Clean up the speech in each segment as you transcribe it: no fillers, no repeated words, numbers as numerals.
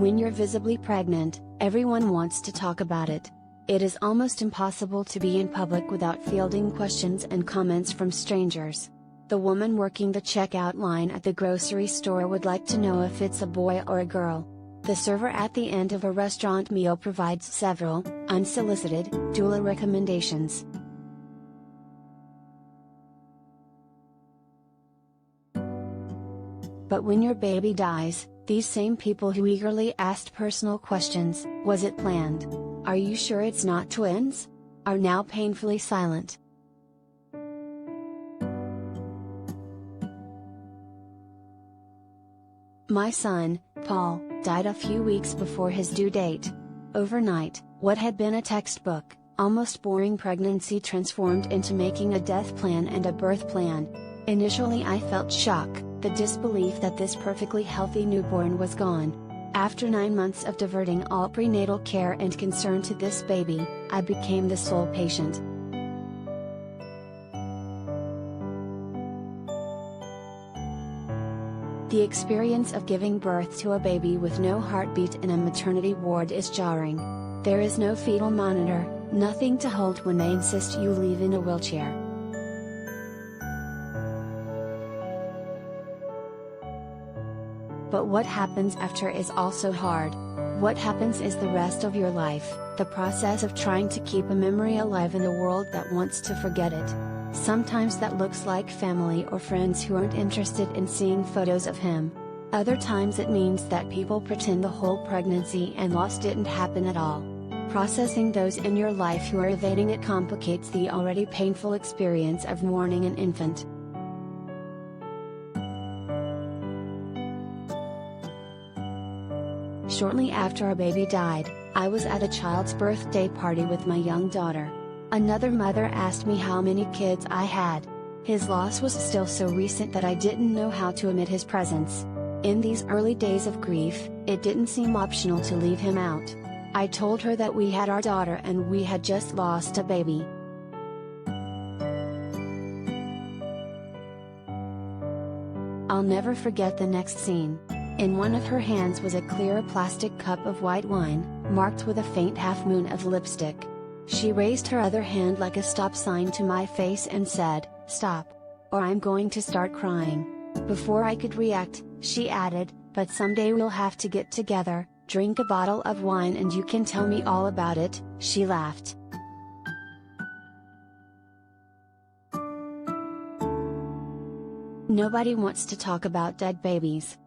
When you're visibly pregnant, everyone wants to talk about it. It is almost impossible to be in public without fielding questions and comments from strangers. The woman working the checkout line at the grocery store would like to know if it's a boy or a girl. The server at the end of a restaurant meal provides several, unsolicited, doula recommendations. But when your baby dies, these same people who eagerly asked personal questions, "Was it planned? Are you sure it's not twins?" are now painfully silent. My son, Paul, died a few weeks before his due date. Overnight, what had been a textbook, almost boring pregnancy transformed into making a death plan and a birth plan. Initially I felt shock, the disbelief that this perfectly healthy newborn was gone. After 9 months of diverting all prenatal care and concern to this baby, I became the sole patient. The experience of giving birth to a baby with no heartbeat in a maternity ward is jarring. There is no fetal monitor, nothing to hold when they insist you leave in a wheelchair. But what happens after is also hard. What happens is the rest of your life, the process of trying to keep a memory alive in a world that wants to forget it. Sometimes that looks like family or friends who aren't interested in seeing photos of him. Other times it means that people pretend the whole pregnancy and loss didn't happen at all. Processing those in your life who are evading it complicates the already painful experience of mourning an infant. Shortly after our baby died, I was at a child's birthday party with my young daughter. Another mother asked me how many kids I had. His loss was still so recent that I didn't know how to omit his presence. In these early days of grief, it didn't seem optional to leave him out. I told her that we had our daughter and we had just lost a baby. I'll never forget the next scene. In one of her hands was a clear plastic cup of white wine, marked with a faint half-moon of lipstick. She raised her other hand like a stop sign to my face and said, "Stop. Or I'm going to start crying." Before I could react, she added, "But someday we'll have to get together, drink a bottle of wine and you can tell me all about it." She laughed. Nobody wants to talk about dead babies.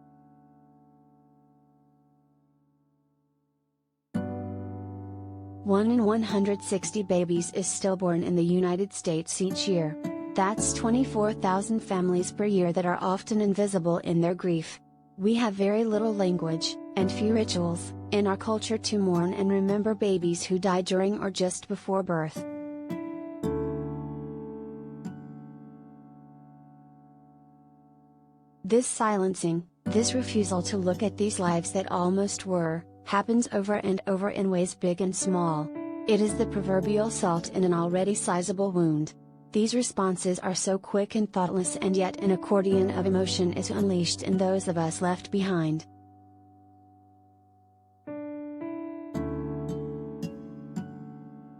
One in 160 babies is stillborn in the United States each year. That's 24,000 families per year that are often invisible in their grief. We have very little language, and few rituals, in our culture to mourn and remember babies who died during or just before birth. This silencing, this refusal to look at these lives that almost were, happens over and over in ways big and small. It is the proverbial salt in an already sizable wound. These responses are so quick and thoughtless, and yet an accordion of emotion is unleashed in those of us left behind.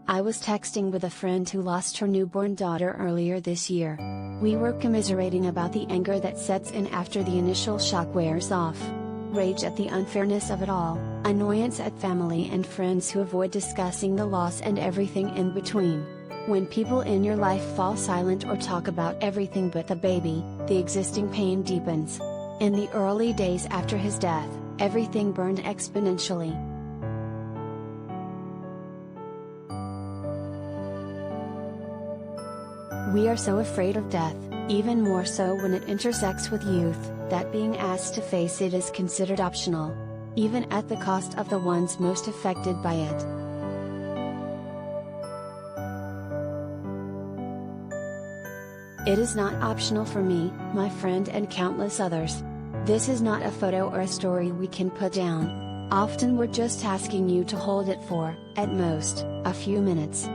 I was texting with a friend who lost her newborn daughter earlier this year. We were commiserating about the anger that sets in after the initial shock wears off. Rage at the unfairness of it all, annoyance at family and friends who avoid discussing the loss, and everything in between. When people in your life fall silent or talk about everything but the baby, the existing pain deepens. In the early days after his death, everything burned exponentially. We are so afraid of death, even more so when it intersects with youth, that being asked to face it is considered optional. Even at the cost of the ones most affected by it. It is not optional for me, my friend, and countless others. This is not a photo or a story we can put down. Often we're just asking you to hold it for, at most, a few minutes.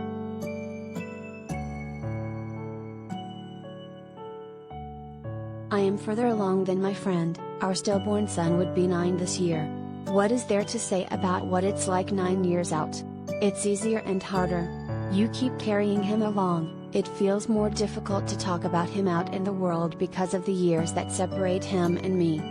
I am further along than my friend. Our stillborn son would be 9 this year. What is there to say about what it's like 9 years out? It's easier and harder. You keep carrying him along, it feels more difficult to talk about him out in the world because of the years that separate him and me.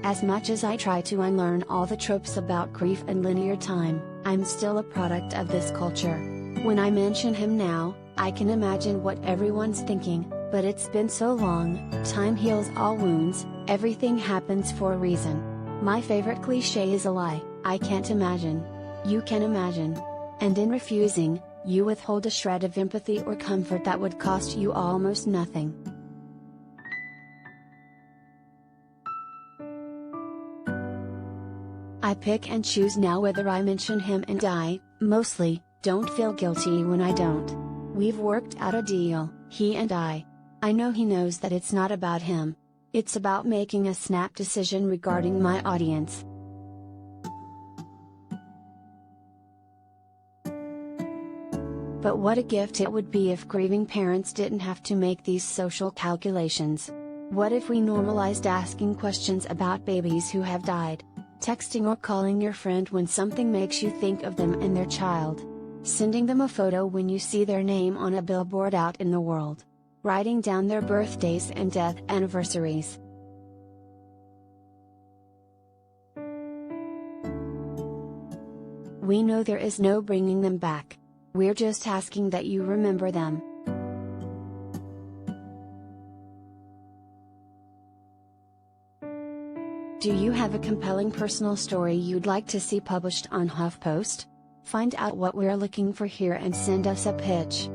As much as I try to unlearn all the tropes about grief and linear time, I'm still a product of this culture. When I mention him now, I can imagine what everyone's thinking, but it's been so long, time heals all wounds, everything happens for a reason. My favorite cliche is a lie, I can't imagine. You can imagine. And in refusing, you withhold a shred of empathy or comfort that would cost you almost nothing. I pick and choose now whether I mention him, and I, mostly, don't feel guilty when I don't. We've worked out a deal, he and I. I know he knows that it's not about him. It's about making a snap decision regarding my audience. But what a gift it would be if grieving parents didn't have to make these social calculations. What if we normalized asking questions about babies who have died? Texting or calling your friend when something makes you think of them and their child. Sending them a photo when you see their name on a billboard out in the world. Writing down their birthdays and death anniversaries. We know there is no bringing them back. We're just asking that you remember them. Do you have a compelling personal story you'd like to see published on HuffPost? Find out what we're looking for here and send us a pitch.